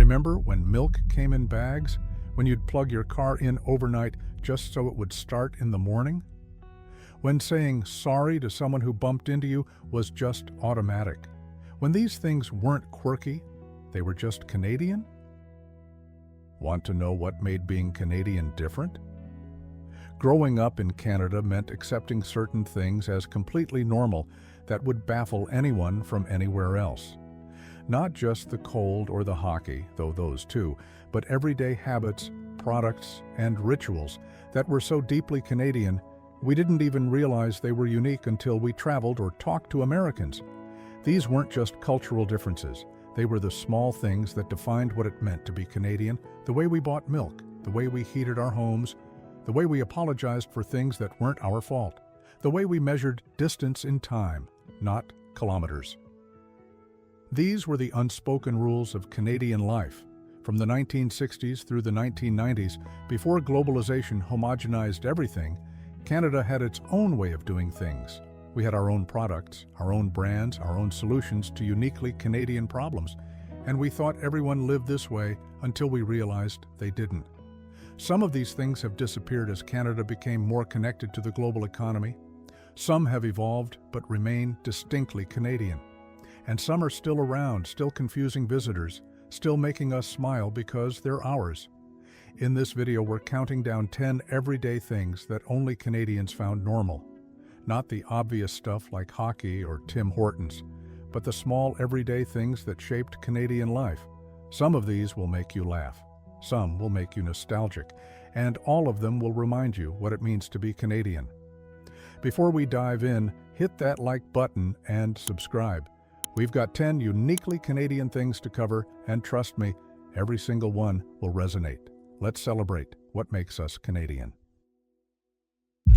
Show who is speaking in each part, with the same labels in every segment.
Speaker 1: Remember when milk came in bags? When you'd plug your car in overnight just so it would start in the morning? When saying sorry to someone who bumped into you was just automatic? When these things weren't quirky, they were just Canadian? Want to know what made being Canadian different? Growing up in Canada meant accepting certain things as completely normal that would baffle anyone from anywhere else. Not just the cold or the hockey, though those too, but everyday habits, products, and rituals that were so deeply Canadian, we didn't even realize they were unique until we traveled or talked to Americans. These weren't just cultural differences. They were the small things that defined what it meant to be Canadian, the way we bought milk, the way we heated our homes, the way we apologized for things that weren't our fault, the way we measured distance in time, not kilometers. These were the unspoken rules of Canadian life. From the 1960s through the 1990s, before globalization homogenized everything, Canada had its own way of doing things. We had our own products, our own brands, our own solutions to uniquely Canadian problems, and we thought everyone lived this way until we realized they didn't. Some of these things have disappeared as Canada became more connected to the global economy. Some have evolved but remain distinctly Canadian. And some are still around, still confusing visitors, still making us smile because they're ours. In this video, we're counting down 10 everyday things that only Canadians found normal. Not the obvious stuff like hockey or Tim Hortons, but the small everyday things that shaped Canadian life. Some of these will make you laugh. Some will make you nostalgic, and all of them will remind you what it means to be Canadian. Before we dive in, hit that like button and subscribe. We've got 10 uniquely Canadian things to cover, and trust me, every single one will resonate. Let's celebrate what makes us Canadian.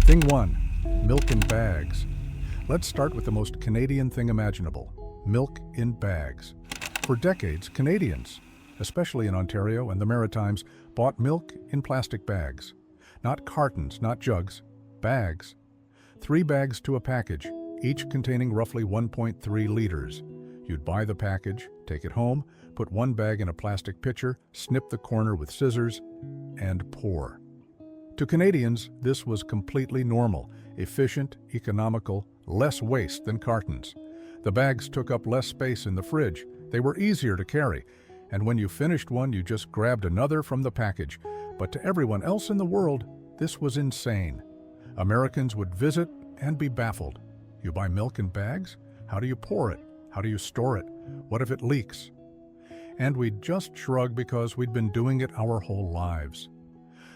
Speaker 1: Thing 1. Milk in bags. Let's start with the most Canadian thing imaginable: milk in bags. For decades, Canadians, especially in Ontario and the Maritimes, bought milk in plastic bags. Not cartons, not jugs, bags. 3 bags to a package, each containing roughly 1.3 liters. You'd buy the package, take it home, put 1 bag in a plastic pitcher, snip the corner with scissors, and pour. To Canadians, this was completely normal, efficient, economical, less waste than cartons. The bags took up less space in the fridge, they were easier to carry, and when you finished one, you just grabbed another from the package. But to everyone else in the world, this was insane. Americans would visit and be baffled. You buy milk in bags? How do you pour it? How do you store it? What if it leaks? And we'd just shrug because we'd been doing it our whole lives.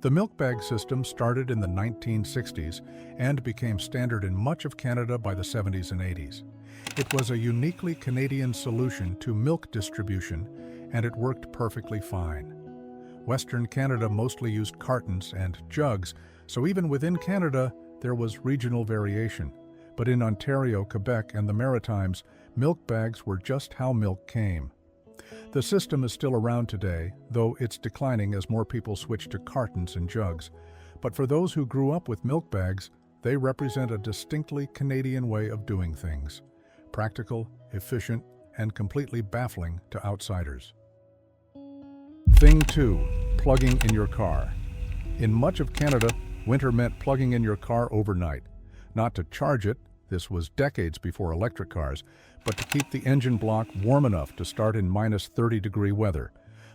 Speaker 1: The milk bag system started in the 1960s and became standard in much of Canada by the 70s and 80s. It was a uniquely Canadian solution to milk distribution, and it worked perfectly fine. Western Canada mostly used cartons and jugs, so even within Canada, there was regional variation. But in Ontario, Quebec, and the Maritimes, milk bags were just how milk came. The system is still around today, though it's declining as more people switch to cartons and jugs. But for those who grew up with milk bags, they represent a distinctly Canadian way of doing things. Practical, efficient, and completely baffling to outsiders. Thing 2. Plugging in your car. In much of Canada, winter meant plugging in your car overnight. Not to charge it, this was decades before electric cars, but to keep the engine block warm enough to start in minus 30-degree weather.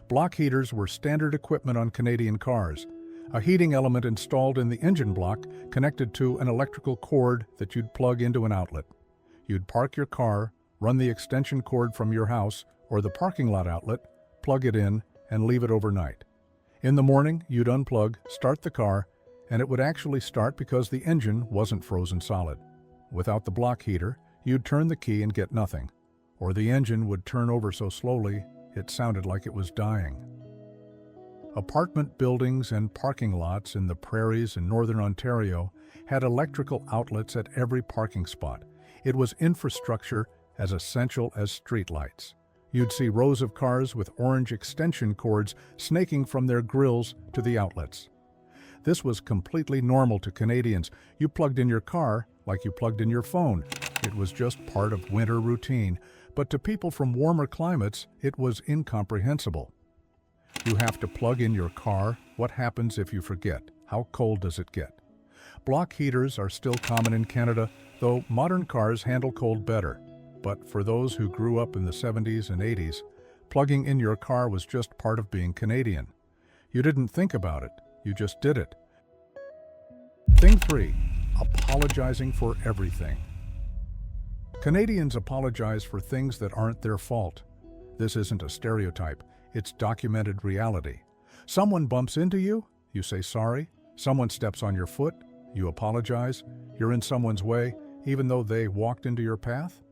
Speaker 1: Block heaters were standard equipment on Canadian cars. A heating element installed in the engine block connected to an electrical cord that you'd plug into an outlet. You'd park your car, run the extension cord from your house or the parking lot outlet, plug it in, and leave it overnight. In the morning, you'd unplug, start the car, and it would actually start because the engine wasn't frozen solid. Without the block heater, you'd turn the key and get nothing, or the engine would turn over so slowly it sounded like it was dying. Apartment buildings and parking lots in the prairies in northern Ontario had electrical outlets at every parking spot. It was infrastructure as essential as streetlights. You'd see rows of cars with orange extension cords snaking from their grills to the outlets. This was completely normal to Canadians. You plugged in your car like you plugged in your phone. It was just part of winter routine. But to people from warmer climates, it was incomprehensible. You have to plug in your car. What happens if you forget? How cold does it get? Block heaters are still common in Canada, though modern cars handle cold better. But for those who grew up in the 70s and 80s, plugging in your car was just part of being Canadian. You didn't think about it, you just did it. Thing 3. Apologizing for everything. Canadians apologize for things that aren't their fault. This isn't a stereotype, it's documented reality. Someone bumps into you, you say sorry. Someone steps on your foot, you apologize. You're in someone's way, even though they walked into your path?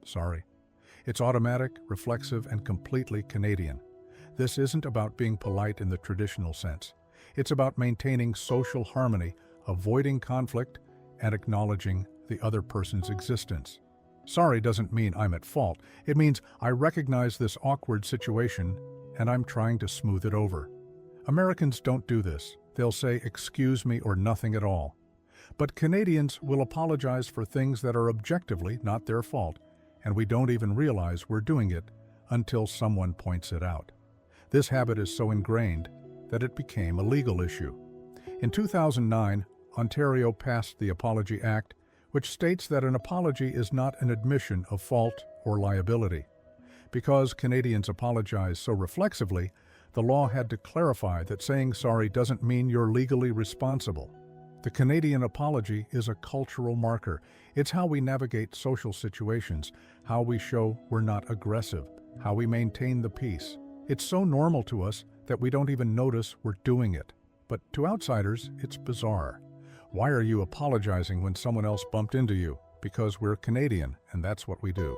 Speaker 1: Sorry. It's automatic, reflexive, and completely Canadian. This isn't about being polite in the traditional sense. It's about maintaining social harmony, avoiding conflict, and acknowledging the other person's existence. Sorry doesn't mean I'm at fault. It means I recognize this awkward situation and I'm trying to smooth it over. Americans don't do this. They'll say excuse me or nothing at all. But Canadians will apologize for things that are objectively not their fault, and we don't even realize we're doing it until someone points it out. This habit is so ingrained that it became a legal issue. In 2009, Ontario passed the Apology Act, which states that an apology is not an admission of fault or liability. Because Canadians apologize so reflexively, the law had to clarify that saying sorry doesn't mean you're legally responsible. The Canadian apology is a cultural marker. It's how we navigate social situations, how we show we're not aggressive, how we maintain the peace. It's so normal to us that we don't even notice we're doing it. But to outsiders, it's bizarre. Why are you apologizing when someone else bumped into you? Because we're Canadian, and that's what we do.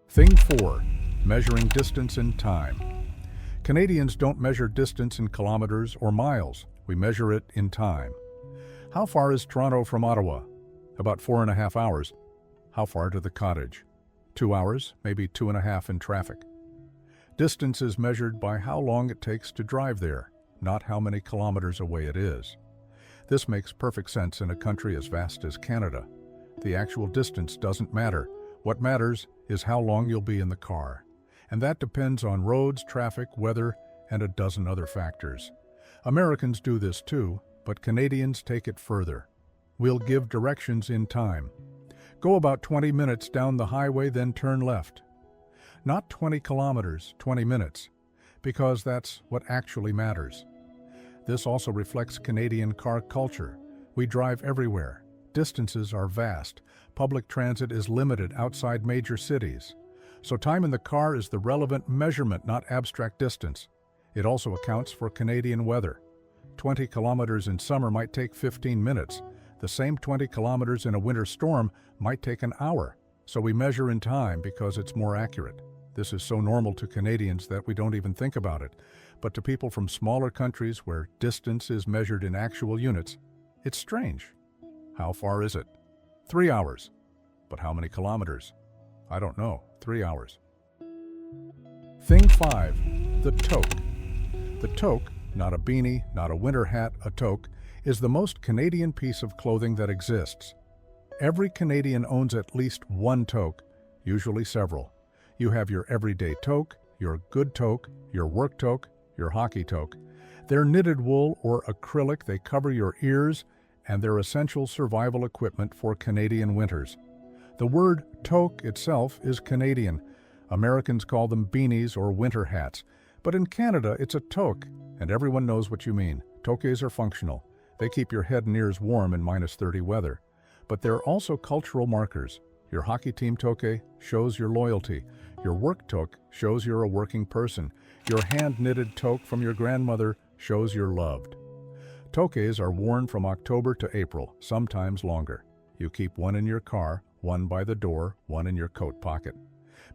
Speaker 1: Thing 4. Measuring distance in time. Canadians don't measure distance in kilometers or miles. We measure it in time. How far is Toronto from Ottawa? About 4.5 hours. How far to the cottage? 2 hours, maybe 2.5 in traffic. Distance is measured by how long it takes to drive there, not how many kilometers away it is. This makes perfect sense in a country as vast as Canada. The actual distance doesn't matter. What matters is how long you'll be in the car. And that depends on roads, traffic, weather, and a dozen other factors. Americans do this too, but Canadians take it further. We'll give directions in time. Go about 20 minutes down the highway, then turn left. Not 20 kilometers, 20 minutes, because that's what actually matters. This also reflects Canadian car culture. We drive everywhere. Distances are vast. Public transit is limited outside major cities. So time in the car is the relevant measurement, not abstract distance. It also accounts for Canadian weather. 20 kilometers in summer might take 15 minutes. The same 20 kilometers in a winter storm might take an hour. So we measure in time because it's more accurate. This is so normal to Canadians that we don't even think about it. But to people from smaller countries where distance is measured in actual units, it's strange. How far is it? 3 hours. But how many kilometers? I don't know. 3 hours. Thing 5. The toque. The toque, not a beanie, not a winter hat, a toque, is the most Canadian piece of clothing that exists. Every Canadian owns at least one toque, usually several. You have your everyday toque, your good toque, your work toque, your hockey toque. They're knitted wool or acrylic, they cover your ears, and they're essential survival equipment for Canadian winters. The word toque itself is Canadian. Americans call them beanies or winter hats. But in Canada, it's a toque, and everyone knows what you mean. Toques are functional. They keep your head and ears warm in -30 weather. But they're also cultural markers. Your hockey team toque shows your loyalty. Your work toque shows you're a working person. Your hand-knitted toque from your grandmother shows you're loved. Toques are worn from October to April, sometimes longer. You keep one in your car, one by the door, one in your coat pocket.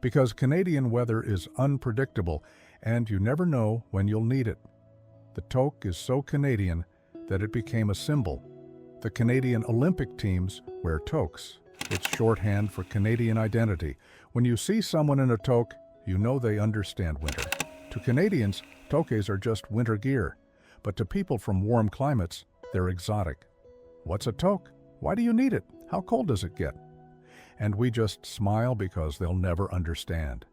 Speaker 1: Because Canadian weather is unpredictable, and you never know when you'll need it. The toque is so Canadian that it became a symbol. The Canadian Olympic teams wear toques. It's shorthand for Canadian identity. When you see someone in a toque, you know they understand winter. To Canadians, toques are just winter gear. But to people from warm climates, they're exotic. What's a toque? Why do you need it? How cold does it get? And we just smile because they'll never understand.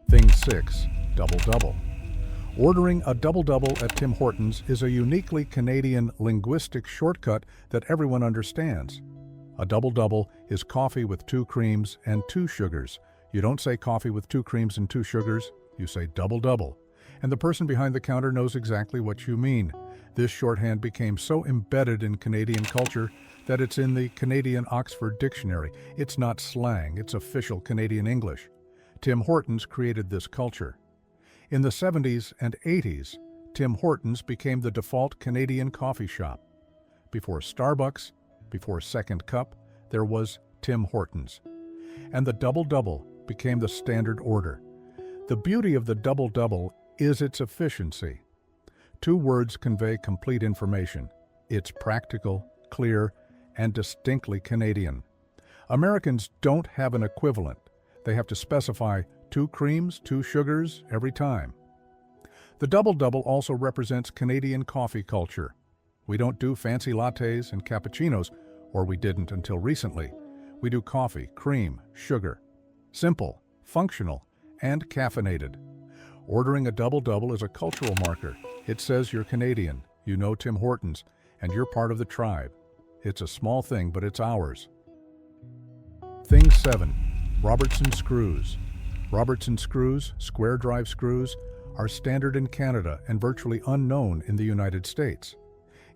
Speaker 1: Thing 6. double-double. Ordering a double-double at Tim Hortons is a uniquely Canadian linguistic shortcut that everyone understands. A double-double is coffee with 2 creams and 2 sugars. You don't say coffee with 2 creams and 2 sugars, you say double-double. And the person behind the counter knows exactly what you mean. This shorthand became so embedded in Canadian culture that it's in the Canadian Oxford Dictionary. It's not slang, it's official Canadian English. Tim Hortons created this culture. In the 70s and 80s, Tim Hortons became the default Canadian coffee shop. Before Starbucks, before Second Cup, there was Tim Hortons. And the double-double became the standard order. The beauty of the double-double is its efficiency. 2 words convey complete information. It's practical, clear, and distinctly Canadian. Americans don't have an equivalent. They have to specify 2 creams, 2 sugars every time. The double-double also represents Canadian coffee culture. We don't do fancy lattes and cappuccinos, or we didn't until recently. We do coffee, cream, sugar. Simple, functional, and caffeinated. Ordering a double-double is a cultural marker. It says you're Canadian, you know Tim Hortons, and you're part of the tribe. It's a small thing, but it's ours. Thing 7. Robertson screws. Robertson screws, square drive screws, are standard in Canada and virtually unknown in the United States.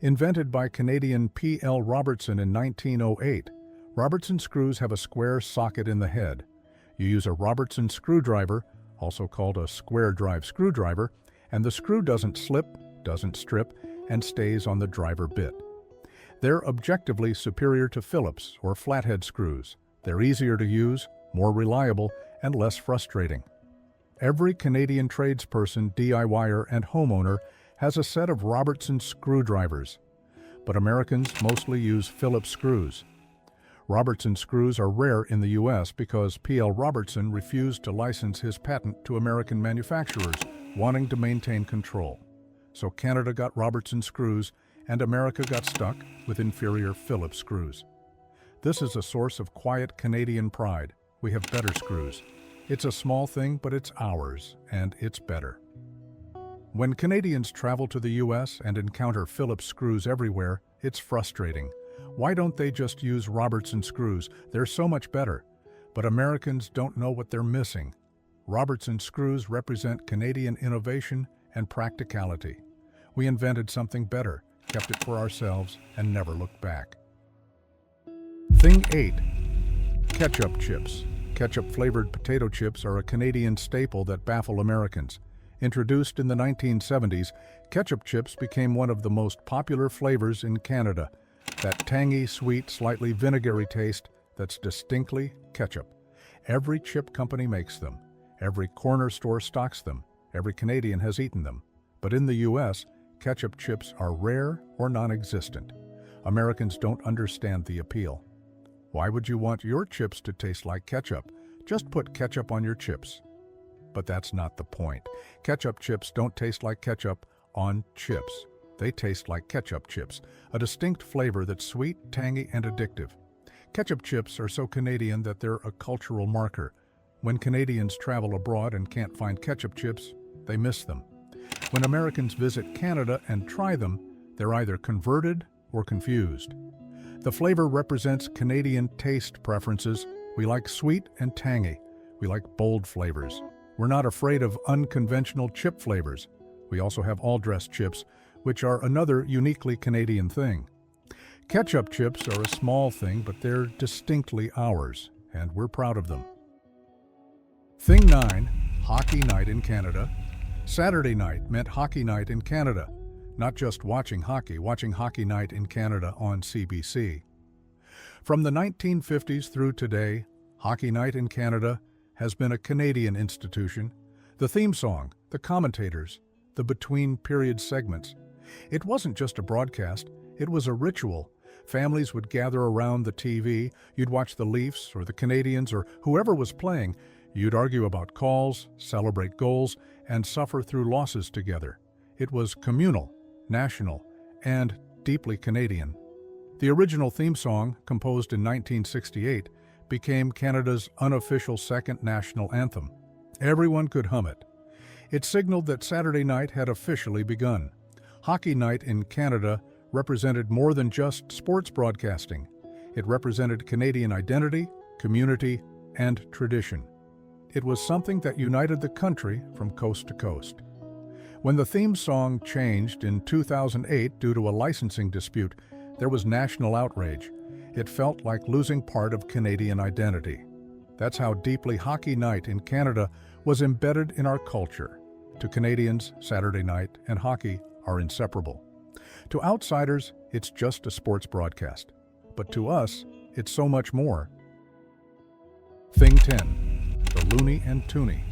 Speaker 1: Invented by Canadian P.L. Robertson in 1908, Robertson screws have a square socket in the head. You use a Robertson screwdriver, also called a square drive screwdriver, and the screw doesn't slip, doesn't strip, and stays on the driver bit. They're objectively superior to Phillips or flathead screws. They're easier to use, more reliable, and less frustrating. Every Canadian tradesperson, DIYer, and homeowner has a set of Robertson screwdrivers, but Americans mostly use Phillips screws. Robertson screws are rare in the U.S. because P.L. Robertson refused to license his patent to American manufacturers, wanting to maintain control. So Canada got Robertson screws, and America got stuck with inferior Phillips screws. This is a source of quiet Canadian pride. We have better screws. It's a small thing, but it's ours, and it's better. When Canadians travel to the U.S. and encounter Phillips screws everywhere, it's frustrating. Why don't they just use Robertson screws? They're so much better. But Americans don't know what they're missing. Robertson screws represent Canadian innovation and practicality. We invented something better, kept it for ourselves, and never looked back. Thing 8. Ketchup chips. Ketchup-flavored potato chips are a Canadian staple that baffle Americans. Introduced in the 1970s, ketchup chips became one of the most popular flavors in Canada. That tangy, sweet, slightly vinegary taste that's distinctly ketchup. Every chip company makes them. Every corner store stocks them. Every Canadian has eaten them. But in the U.S., ketchup chips are rare or non-existent. Americans don't understand the appeal. Why would you want your chips to taste like ketchup? Just put ketchup on your chips. But that's not the point. Ketchup chips don't taste like ketchup on chips. They taste like ketchup chips, a distinct flavor that's sweet, tangy, and addictive. Ketchup chips are so Canadian that they're a cultural marker. When Canadians travel abroad and can't find ketchup chips, they miss them. When Americans visit Canada and try them, they're either converted or confused. The flavor represents Canadian taste preferences. We like sweet and tangy. We like bold flavors. We're not afraid of unconventional chip flavors. We also have all-dressed chips, which are another uniquely Canadian thing. Ketchup chips are a small thing, but they're distinctly ours, and we're proud of them. Thing 9. Hockey night in Canada. Saturday night meant hockey night in Canada. Not just watching hockey night in Canada on CBC. From the 1950s through today, Hockey Night in Canada has been a Canadian institution. The theme song, the commentators, the between-period segments. It wasn't just a broadcast, it was a ritual. Families would gather around the TV, you'd watch the Leafs or the Canadians or whoever was playing. You'd argue about calls, celebrate goals, and suffer through losses together. It was communal, national, and deeply Canadian. The original theme song, composed in 1968, became Canada's unofficial second national anthem. Everyone could hum it. It signaled that Saturday night had officially begun. Hockey night in Canada represented more than just sports broadcasting. It represented Canadian identity, community, and tradition. It was something that united the country from coast to coast. When the theme song changed in 2008 due to a licensing dispute, there was national outrage. It felt like losing part of Canadian identity. That's how deeply Hockey night in Canada was embedded in our culture. To Canadians, Saturday night and hockey are inseparable. To outsiders, it's just a sports broadcast. But to us, it's so much more. Thing 10. The Loonie and Toonie.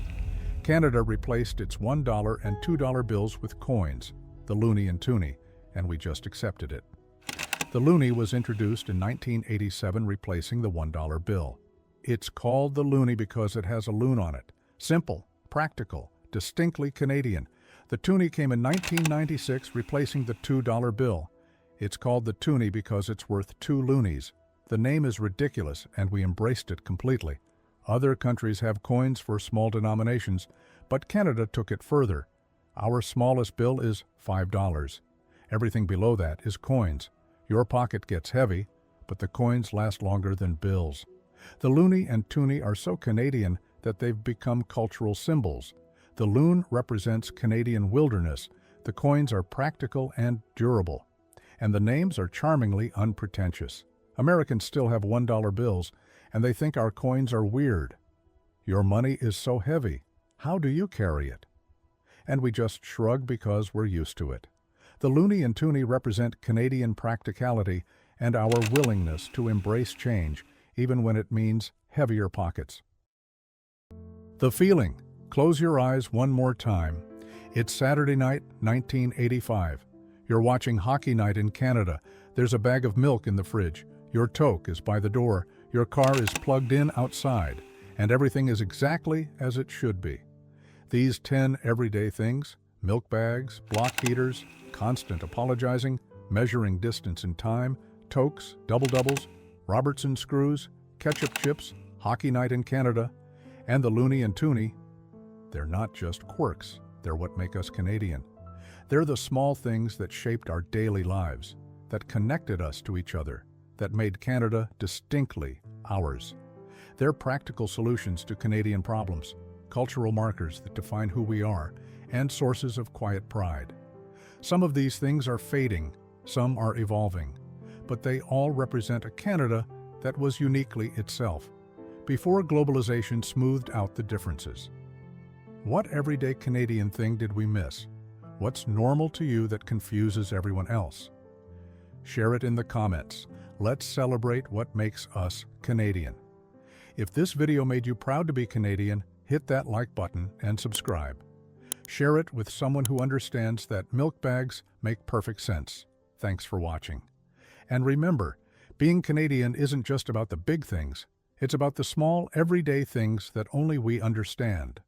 Speaker 1: Canada replaced its $1 and $2 bills with coins, the Loonie and Toonie, and we just accepted it. The Loonie was introduced in 1987, replacing the $1 bill. It's called the Loonie because it has a loon on it. Simple, practical, distinctly Canadian. The Toonie came in 1996, replacing the $2 bill. It's called the Toonie because it's worth 2 loonies. The name is ridiculous, and we embraced it completely. Other countries have coins for small denominations, but Canada took it further. Our smallest bill is $5. Everything below that is coins. Your pocket gets heavy, but the coins last longer than bills. The Loonie and Toonie are so Canadian that they've become cultural symbols. The loon represents Canadian wilderness. The coins are practical and durable. And the names are charmingly unpretentious. Americans still have $1 bills, and they think our coins are weird. Your money is so heavy. How do you carry it? And we just shrug because we're used to it. The Loonie and Toonie represent Canadian practicality and our willingness to embrace change, even when it means heavier pockets. The feeling. Close your eyes one more time. It's Saturday night, 1985. You're watching Hockey night in Canada. There's a bag of milk in the fridge. Your Toque is by the door. Your car is plugged in outside. And everything is exactly as it should be. These 10 everyday things, milk bags, block heaters, constant apologizing, measuring distance and time, Toques, double-doubles, Robertson screws, ketchup chips, Hockey night in Canada, and the Loonie and Toonie, they're not just quirks, they're what make us Canadian. They're the small things that shaped our daily lives, that connected us to each other, that made Canada distinctly ours. They're practical solutions to Canadian problems, cultural markers that define who we are, and sources of quiet pride. Some of these things are fading, some are evolving, but they all represent a Canada that was uniquely itself, before globalization smoothed out the differences. What everyday Canadian thing did we miss? What's normal to you that confuses everyone else? Share it in the comments. Let's celebrate what makes us Canadian. If this video made you proud to be Canadian, hit that like button and subscribe. Share it with someone who understands that milk bags make perfect sense. Thanks for watching. And remember, being Canadian isn't just about the big things. It's about the small, everyday things that only we understand.